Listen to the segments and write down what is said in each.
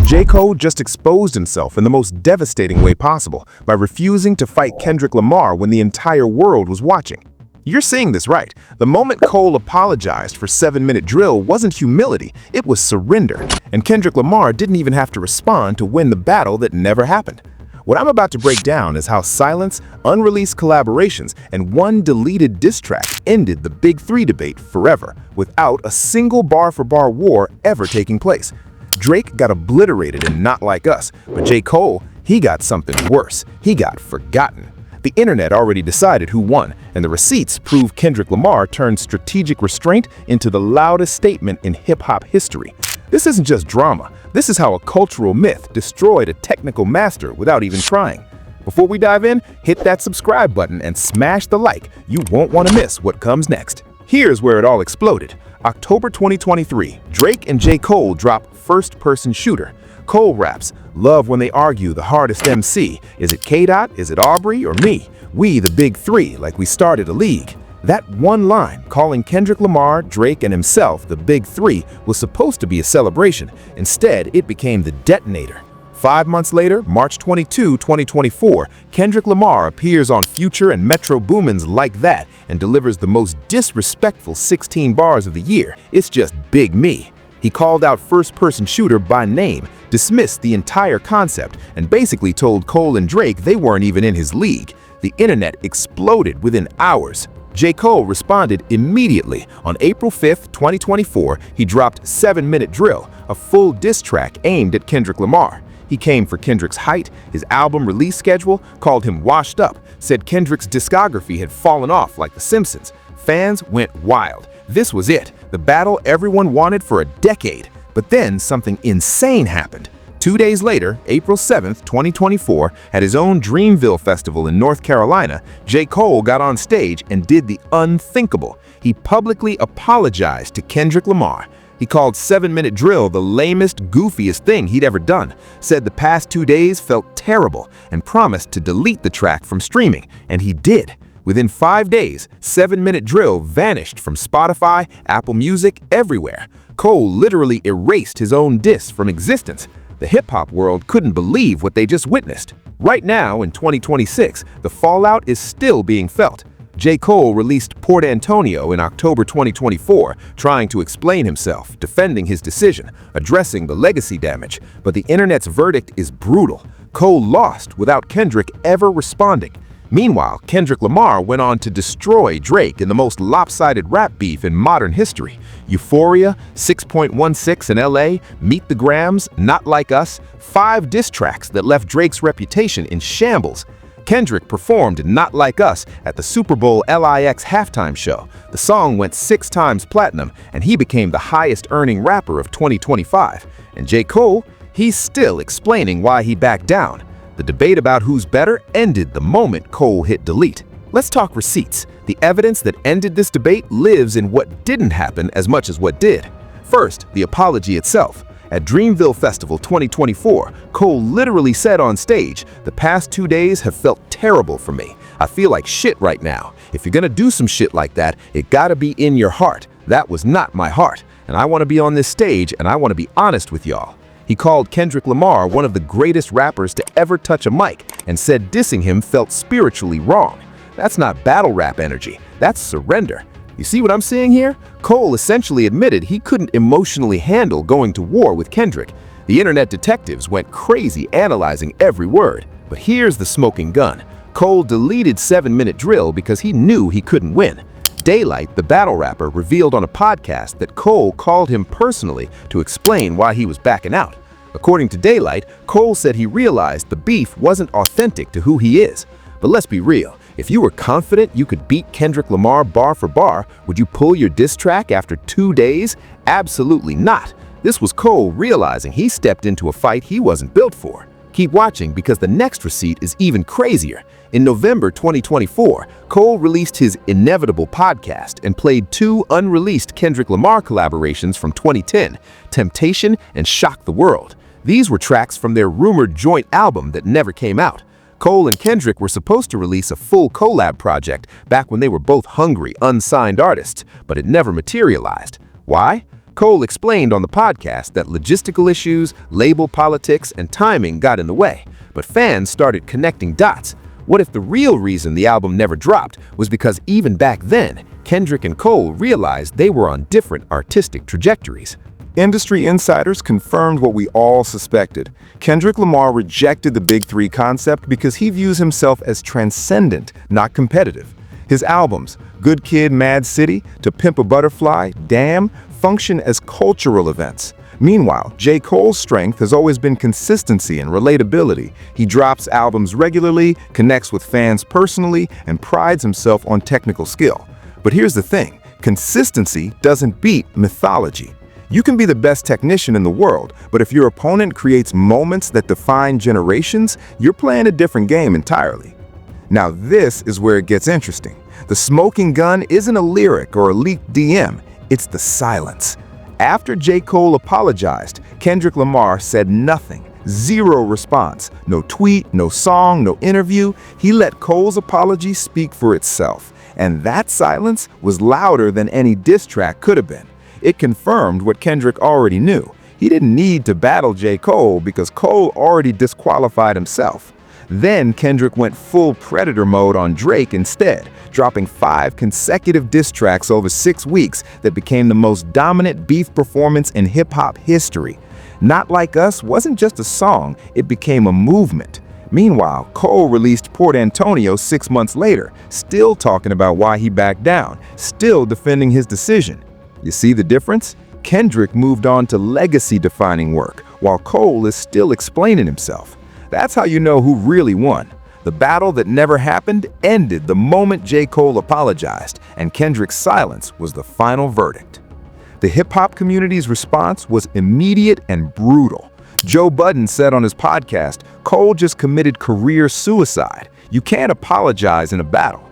J. Cole just exposed himself in the most devastating way possible by refusing to fight Kendrick Lamar when the entire world was watching. You're seeing this right. The moment Cole apologized for 7 Minute Drill wasn't humility, it was surrender. And Kendrick Lamar didn't even have to respond to win the battle that never happened. What I'm about to break down is how silence, unreleased collaborations, and one deleted diss track ended the Big Three debate forever, without a single bar-for-bar war ever taking place. Drake got obliterated in Not Like Us, but J. Cole, he got something worse. He got forgotten. The internet already decided who won, and the receipts prove Kendrick Lamar turned strategic restraint into the loudest statement in hip-hop history. This isn't just drama. This is how a cultural myth destroyed a technical master without even trying. Before we dive in, hit that subscribe button and smash the like. You won't want to miss what comes next. Here's where it all exploded. October 2023, Drake and J. Cole drop First Person Shooter. Cole raps, "Love when they argue the hardest MC. Is it K-Dot, is it Aubrey, or me? We the Big Three, like we started a league." That one line, calling Kendrick Lamar, Drake, and himself the Big Three, was supposed to be a celebration. Instead, it became the detonator. 5 months later, March 22, 2024, Kendrick Lamar appears on Future and Metro Boomin's Like That and delivers the most disrespectful 16 bars of the year. It's just Big Me. He called out First Person Shooter by name, dismissed the entire concept, and basically told Cole and Drake they weren't even in his league. The internet exploded within hours. J. Cole responded immediately. On April 5, 2024, he dropped 7 Minute Drill, a full diss track aimed at Kendrick Lamar. He came for Kendrick's height, his album release schedule, called him washed up, said Kendrick's discography had fallen off like The Simpsons. Fans went wild. This was it, the battle everyone wanted for a decade. But then something insane happened. 2 days later, April 7, 2024, at his own Dreamville Festival in North Carolina, J. Cole got on stage and did the unthinkable. He publicly apologized to Kendrick Lamar. He called 7 Minute Drill the lamest, goofiest thing he'd ever done, said the past 2 days felt terrible, and promised to delete the track from streaming, and he did. Within 5 days, 7 Minute Drill vanished from Spotify, Apple Music, everywhere. Cole literally erased his own diss from existence. The hip-hop world couldn't believe what they just witnessed. Right now, in 2026, the fallout is still being felt. J. Cole released Port Antonio in October 2024, trying to explain himself, defending his decision, addressing the legacy damage. But the internet's verdict is brutal. Cole lost without Kendrick ever responding. Meanwhile, Kendrick Lamar went on to destroy Drake in the most lopsided rap beef in modern history. Euphoria, 6.16 in LA, Meet the Grams, Not Like Us, 5 diss tracks that left Drake's reputation in shambles. Kendrick performed Not Like Us at the Super Bowl LIX halftime show. The song went 6 times platinum, and he became the highest-earning rapper of 2025. And J. Cole, he's still explaining why he backed down. The debate about who's better ended the moment Cole hit delete. Let's talk receipts. The evidence that ended this debate lives in what didn't happen as much as what did. First, the apology itself. At Dreamville Festival 2024, Cole literally said on stage, "The past 2 days have felt terrible for me. I feel like shit right now. If you're gonna do some shit like that, it gotta be in your heart. That was not my heart. And I wanna be on this stage and I wanna be honest with y'all." He called Kendrick Lamar one of the greatest rappers to ever touch a mic and said dissing him felt spiritually wrong. That's not battle rap energy, that's surrender. You see what I'm seeing here? Cole essentially admitted he couldn't emotionally handle going to war with Kendrick. The internet detectives went crazy analyzing every word. But here's the smoking gun. Cole deleted 7 Minute Drill because he knew he couldn't win. Daylight, the battle rapper, revealed on a podcast that Cole called him personally to explain why he was backing out. According to Daylight, Cole said he realized the beef wasn't authentic to who he is. But let's be real, if you were confident you could beat Kendrick Lamar bar for bar, would you pull your diss track after 2 days? Absolutely not. This was Cole realizing he stepped into a fight he wasn't built for. Keep watching because the next receipt is even crazier. In November 2024, Cole released his Inevitable podcast and played 2 unreleased Kendrick Lamar collaborations from 2010, Temptation and Shock the World. These were tracks from their rumored joint album that never came out. Cole and Kendrick were supposed to release a full collab project back when they were both hungry, unsigned artists, but it never materialized. Why? Cole explained on the podcast that logistical issues, label politics, and timing got in the way, but fans started connecting dots. What if the real reason the album never dropped was because even back then, Kendrick and Cole realized they were on different artistic trajectories? Industry insiders confirmed what we all suspected. Kendrick Lamar rejected the Big Three concept because he views himself as transcendent, not competitive. His albums, Good Kid, Mad City, To Pimp a Butterfly, Damn, function as cultural events. Meanwhile, J. Cole's strength has always been consistency and relatability. He drops albums regularly, connects with fans personally, and prides himself on technical skill. But here's the thing, consistency doesn't beat mythology. You can be the best technician in the world, but if your opponent creates moments that define generations, you're playing a different game entirely. Now this is where it gets interesting. The smoking gun isn't a lyric or a leaked DM, it's the silence. After J. Cole apologized, Kendrick Lamar said nothing, zero response, no tweet, no song, no interview. He let Cole's apology speak for itself, and that silence was louder than any diss track could have been. It confirmed what Kendrick already knew. He didn't need to battle J. Cole because Cole already disqualified himself. Then Kendrick went full Predator mode on Drake instead, dropping 5 consecutive diss tracks over 6 weeks that became the most dominant beef performance in hip-hop history. Not Like Us wasn't just a song, it became a movement. Meanwhile, Cole released Port Antonio 6 months later, still talking about why he backed down, still defending his decision. You see the difference? Kendrick moved on to legacy-defining work, while Cole is still explaining himself. That's how you know who really won. The battle that never happened ended the moment J. Cole apologized, and Kendrick's silence was the final verdict. The hip-hop community's response was immediate and brutal. Joe Budden said on his podcast, "Cole just committed career suicide. You can't apologize in a battle."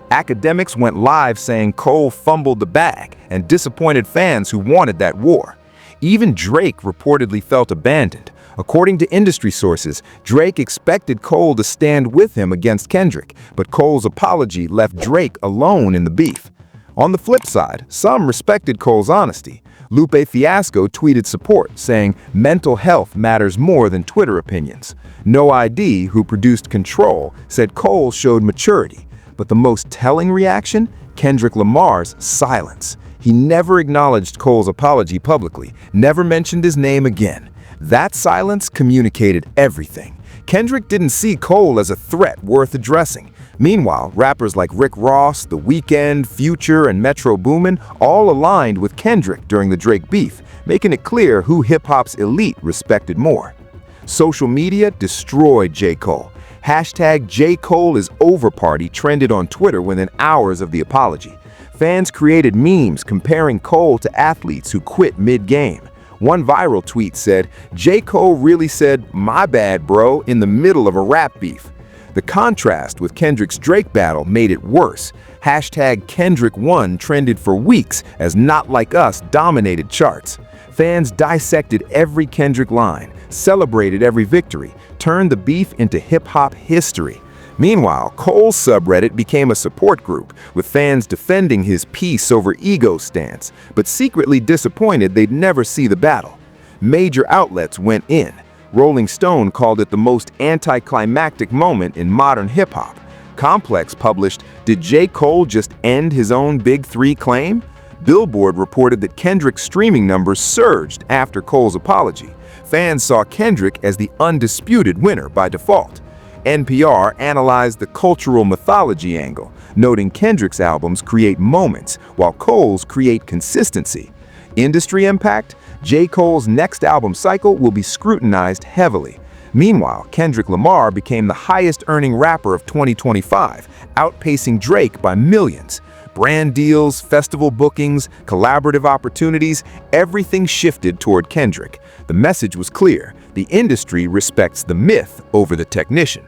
Academics went live saying Cole fumbled the bag and disappointed fans who wanted that war. Even Drake reportedly felt abandoned. According to industry sources, Drake expected Cole to stand with him against Kendrick, but Cole's apology left Drake alone in the beef. On the flip side, some respected Cole's honesty. Lupe Fiasco tweeted support, saying mental health matters more than Twitter opinions. No ID, who produced Control, said Cole showed maturity. But the most telling reaction? Kendrick Lamar's silence. He never acknowledged Cole's apology publicly, never mentioned his name again. That silence communicated everything. Kendrick didn't see Cole as a threat worth addressing. Meanwhile, rappers like Rick Ross, The Weeknd, Future, and Metro Boomin all aligned with Kendrick during the Drake beef, making it clear who hip-hop's elite respected more. Social media destroyed J. Cole. Hashtag J. Cole is over party trended on Twitter within hours of the apology. Fans created memes comparing Cole to athletes who quit mid-game. One viral tweet said, "J. Cole really said, 'my bad, bro,' in the middle of a rap beef." The contrast with Kendrick's Drake battle made it worse. Hashtag Kendrick won trended for weeks as Not Like Us dominated charts. Fans dissected every Kendrick line, celebrated every victory, turned the beef into hip-hop history. Meanwhile, Cole's subreddit became a support group, with fans defending his peace over ego stance, but secretly disappointed they'd never see the battle. Major outlets went in. Rolling Stone called it the most anticlimactic moment in modern hip-hop. Complex published, "Did J. Cole just end his own Big Three claim?" Billboard reported that Kendrick's streaming numbers surged after Cole's apology. Fans saw Kendrick as the undisputed winner by default. NPR analyzed the cultural mythology angle, noting Kendrick's albums create moments, while Cole's create consistency. Industry impact? J. Cole's next album cycle will be scrutinized heavily. Meanwhile, Kendrick Lamar became the highest-earning rapper of 2025, outpacing Drake by millions. Brand deals, festival bookings, collaborative opportunities, everything shifted toward Kendrick. The message was clear: the industry respects the myth over the technician.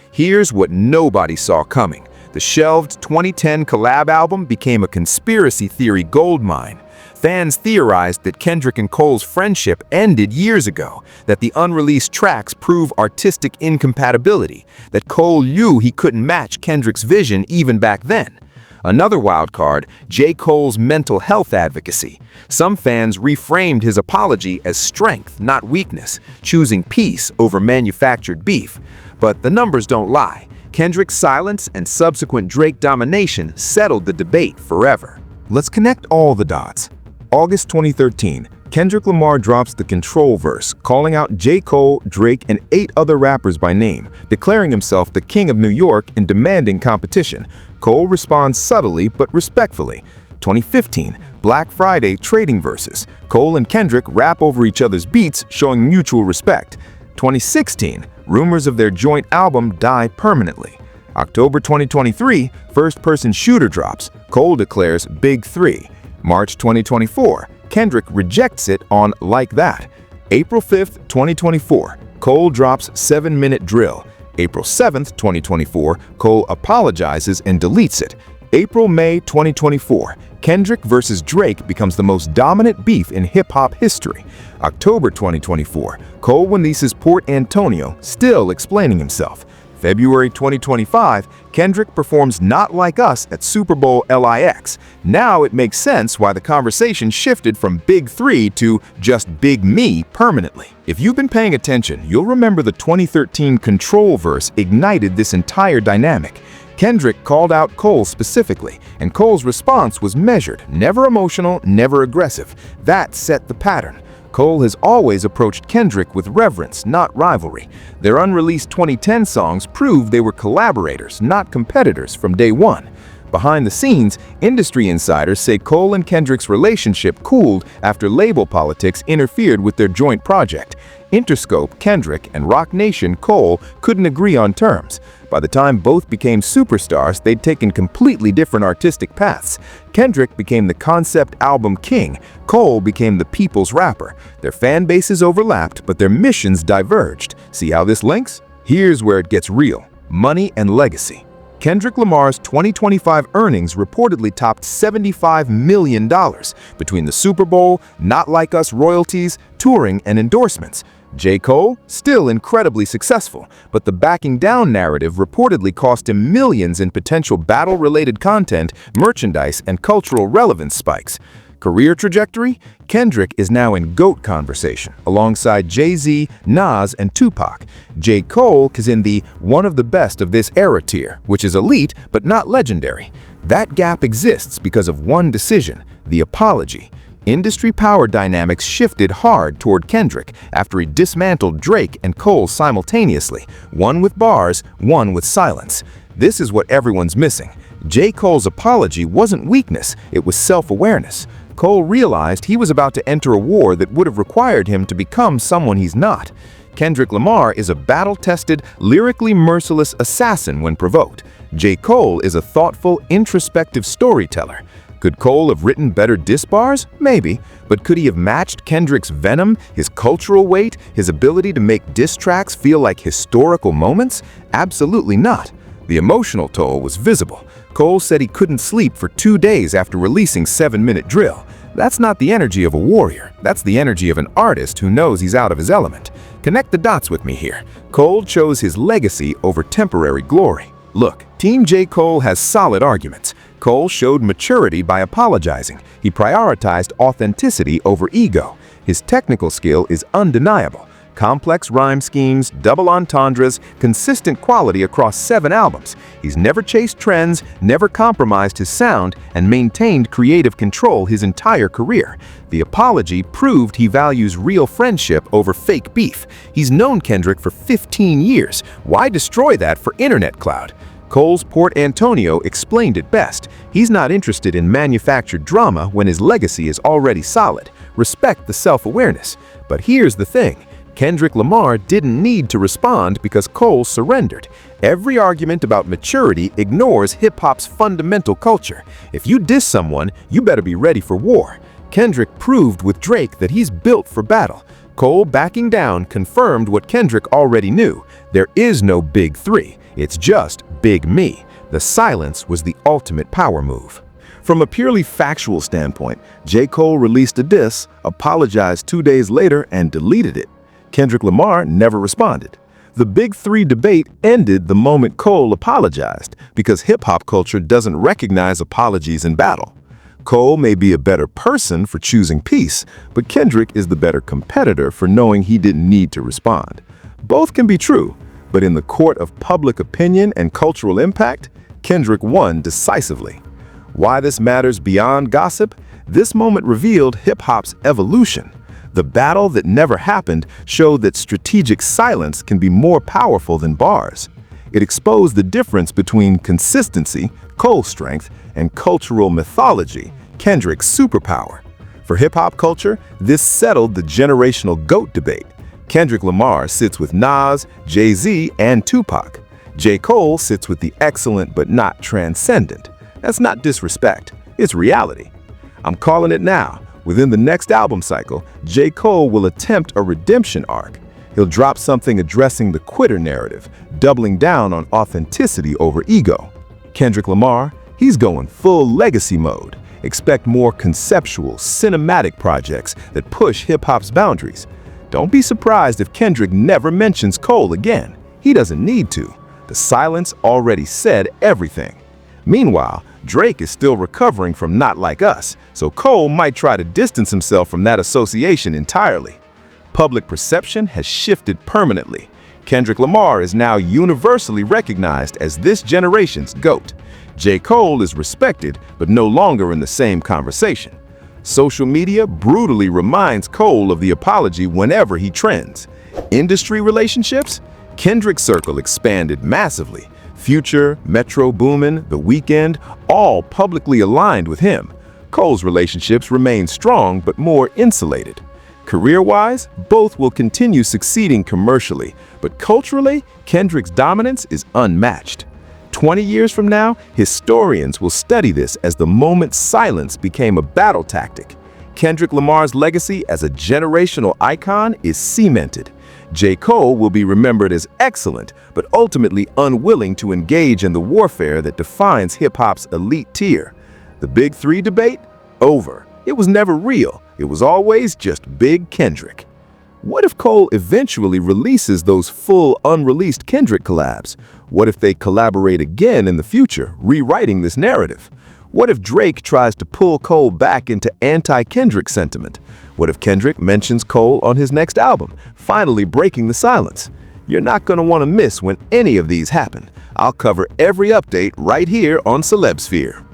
Here's what nobody saw coming. The shelved 2010 collab album became a conspiracy theory goldmine. Fans theorized that Kendrick and Cole's friendship ended years ago, that the unreleased tracks prove artistic incompatibility, that Cole knew he couldn't match Kendrick's vision even back then. Another wild card, J. Cole's mental health advocacy. Some fans reframed his apology as strength, not weakness, choosing peace over manufactured beef. But the numbers don't lie. Kendrick's silence and subsequent Drake domination settled the debate forever. Let's connect all the dots. August 2013, Kendrick Lamar drops the Control verse, calling out J. Cole, Drake, and 8 other rappers by name, declaring himself the king of New York and demanding competition. Cole responds subtly but respectfully. 2015, Black Friday trading verses. Cole and Kendrick rap over each other's beats, showing mutual respect. 2016, rumors of their joint album die permanently. October 2023, first-person shooter drops. Cole declares Big 3. March 2024, Kendrick rejects it on Like That. April 5th, 2024, Cole drops 7-minute drill. April 7th, 2024, Cole apologizes and deletes it. April-May 2024, Kendrick versus Drake becomes the most dominant beef in hip-hop history. October 2024, Cole releases Port Antonio, still explaining himself. February 2025, Kendrick performs Not Like Us at Super Bowl LIX. Now it makes sense why the conversation shifted from Big 3 to just Big Me permanently. If you've been paying attention, you'll remember the 2013 Control verse ignited this entire dynamic. Kendrick called out Cole specifically, and Cole's response was measured, never emotional, never aggressive. That set the pattern. Cole has always approached Kendrick with reverence, not rivalry. Their unreleased 2010 songs prove they were collaborators, not competitors from day one. Behind the scenes, industry insiders say Cole and Kendrick's relationship cooled after label politics interfered with their joint project. Interscope, Kendrick, and Roc Nation, Cole, couldn't agree on terms. By the time both became superstars, they'd taken completely different artistic paths. Kendrick became the concept album king. Cole became the people's rapper. Their fan bases overlapped, but their missions diverged. See how this links? Here's where it gets real: money and legacy. Kendrick Lamar's 2025 earnings reportedly topped $75 million between the Super Bowl, Not Like Us royalties, touring, and endorsements. J. Cole, still incredibly successful, but the backing down narrative reportedly cost him millions in potential battle-related content, merchandise, and cultural relevance spikes. Career trajectory? Kendrick is now in GOAT conversation, alongside Jay-Z, Nas, and Tupac. J. Cole is in the one of the best of this era tier, which is elite but not legendary. That gap exists because of one decision: the apology. Industry power dynamics shifted hard toward Kendrick after he dismantled Drake and Cole simultaneously, one with bars, one with silence. This is what everyone's missing. J. Cole's apology wasn't weakness, it was self-awareness. Cole realized he was about to enter a war that would have required him to become someone he's not. Kendrick Lamar is a battle-tested, lyrically merciless assassin when provoked. J. Cole is a thoughtful, introspective storyteller. Could Cole have written better diss bars? Maybe. But could he have matched Kendrick's venom, his cultural weight, his ability to make diss tracks feel like historical moments? Absolutely not. The emotional toll was visible. Cole said he couldn't sleep for 2 days after releasing 7-minute drill. That's not the energy of a warrior. That's the energy of an artist who knows he's out of his element. Connect the dots with me here. Cole chose his legacy over temporary glory. Look, Team J. Cole has solid arguments. Cole showed maturity by apologizing. He prioritized authenticity over ego. His technical skill is undeniable. Complex rhyme schemes, double entendres, consistent quality across 7 albums. He's never chased trends, never compromised his sound, and maintained creative control his entire career. The apology proved he values real friendship over fake beef. He's known Kendrick for 15 years. Why destroy that for internet clout? Cole's Port Antonio explained it best. He's not interested in manufactured drama when his legacy is already solid. Respect the self-awareness. But here's the thing. Kendrick Lamar didn't need to respond because Cole surrendered. Every argument about maturity ignores hip-hop's fundamental culture. If you diss someone, you better be ready for war. Kendrick proved with Drake that he's built for battle. Cole backing down confirmed what Kendrick already knew. There is no Big 3. It's just Big Me. The silence was the ultimate power move. From a purely factual standpoint, J. Cole released a diss, apologized 2 days later, and deleted it. Kendrick Lamar never responded. The Big Three debate ended the moment Cole apologized because hip-hop culture doesn't recognize apologies in battle. Cole may be a better person for choosing peace, but Kendrick is the better competitor for knowing he didn't need to respond. Both can be true, but in the court of public opinion and cultural impact, Kendrick won decisively. Why this matters beyond gossip? This moment revealed hip-hop's evolution. The battle that never happened showed that strategic silence can be more powerful than bars. It exposed the difference between consistency, Cole's strength, and cultural mythology, Kendrick's superpower. For hip-hop culture, this settled the generational GOAT debate. Kendrick Lamar sits with Nas, Jay-Z, and Tupac. J. Cole sits with the excellent but not transcendent. That's not disrespect, it's reality. I'm calling it now. Within the next album cycle, J. Cole will attempt a redemption arc. He'll drop something addressing the quitter narrative, doubling down on authenticity over ego. Kendrick Lamar, he's going full legacy mode. Expect more conceptual, cinematic projects that push hip-hop's boundaries. Don't be surprised if Kendrick never mentions Cole again. He doesn't need to. The silence already said everything. Meanwhile, Drake is still recovering from Not Like Us, so Cole might try to distance himself from that association entirely. Public perception has shifted permanently. Kendrick Lamar is now universally recognized as this generation's GOAT. J. Cole is respected, but no longer in the same conversation. Social media brutally reminds Cole of the apology whenever he trends. Industry relationships? Kendrick's circle expanded massively. Future, Metro Boomin, The Weeknd, all publicly aligned with him. Cole's relationships remain strong but more insulated. Career-wise, both will continue succeeding commercially, but culturally, Kendrick's dominance is unmatched. 20 years from now, historians will study this as the moment silence became a battle tactic. Kendrick Lamar's legacy as a generational icon is cemented. J. Cole will be remembered as excellent, but ultimately unwilling to engage in the warfare that defines hip-hop's elite tier. The Big Three debate? Over. It was never real. It was always just Big Kendrick. What if Cole eventually releases those full, unreleased Kendrick collabs? What if they collaborate again in the future, rewriting this narrative? What if Drake tries to pull Cole back into anti-Kendrick sentiment? What if Kendrick mentions Cole on his next album, finally breaking the silence? You're not going to want to miss when any of these happen. I'll cover every update right here on Celebsphere.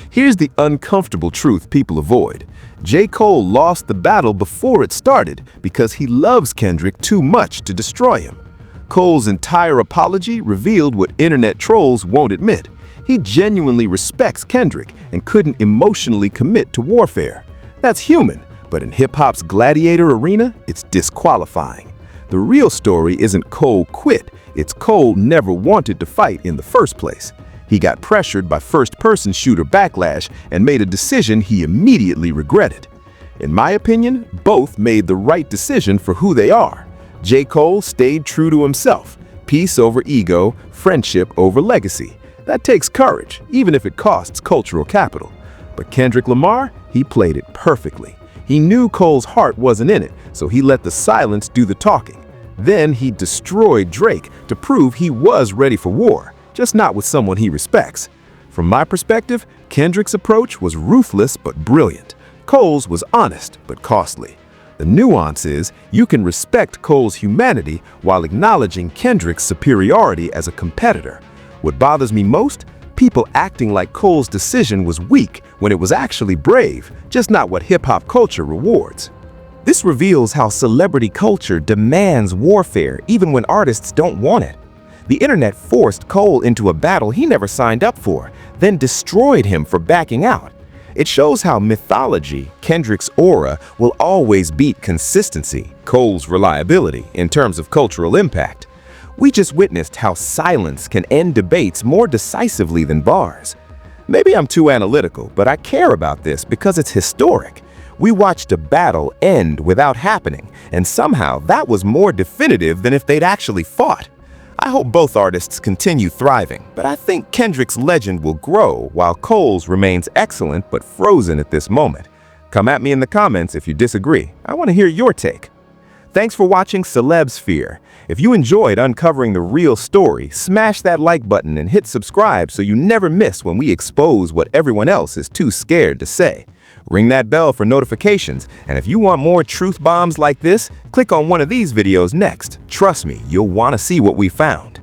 Here's the uncomfortable truth people avoid. J. Cole lost the battle before it started because he loves Kendrick too much to destroy him. Cole's entire apology revealed what internet trolls won't admit. He genuinely respects Kendrick and couldn't emotionally commit to warfare. That's human, but in hip-hop's gladiator arena, it's disqualifying. The real story isn't Cole quit, it's Cole never wanted to fight in the first place. He got pressured by first-person shooter backlash and made a decision he immediately regretted. In my opinion, both made the right decision for who they are. J. Cole stayed true to himself, peace over ego, friendship over legacy. That takes courage, even if it costs cultural capital. But Kendrick Lamar, he played it perfectly. He knew Cole's heart wasn't in it, so he let the silence do the talking. Then he destroyed Drake to prove he was ready for war, just not with someone he respects. From my perspective, Kendrick's approach was ruthless but brilliant. Cole's was honest but costly. The nuance is, you can respect Cole's humanity while acknowledging Kendrick's superiority as a competitor. What bothers me most? People acting like Cole's decision was weak when it was actually brave, just not what hip-hop culture rewards. This reveals how celebrity culture demands warfare even when artists don't want it. The internet forced Cole into a battle he never signed up for, then destroyed him for backing out. It shows how mythology, Kendrick's aura, will always beat consistency, Cole's reliability, in terms of cultural impact. We just witnessed how silence can end debates more decisively than bars. Maybe I'm too analytical, but I care about this because it's historic. We watched a battle end without happening, and somehow that was more definitive than if they'd actually fought. I hope both artists continue thriving, but I think Kendrick's legend will grow while Cole's remains excellent but frozen at this moment. Come at me in the comments if you disagree. I want to hear your take. Thanks for watching Celebsphere. If you enjoyed uncovering the real story, smash that like button and hit subscribe so you never miss when we expose what everyone else is too scared to say. Ring that bell for notifications, and if you want more truth bombs like this, click on one of these videos next. Trust me, you'll want to see what we found.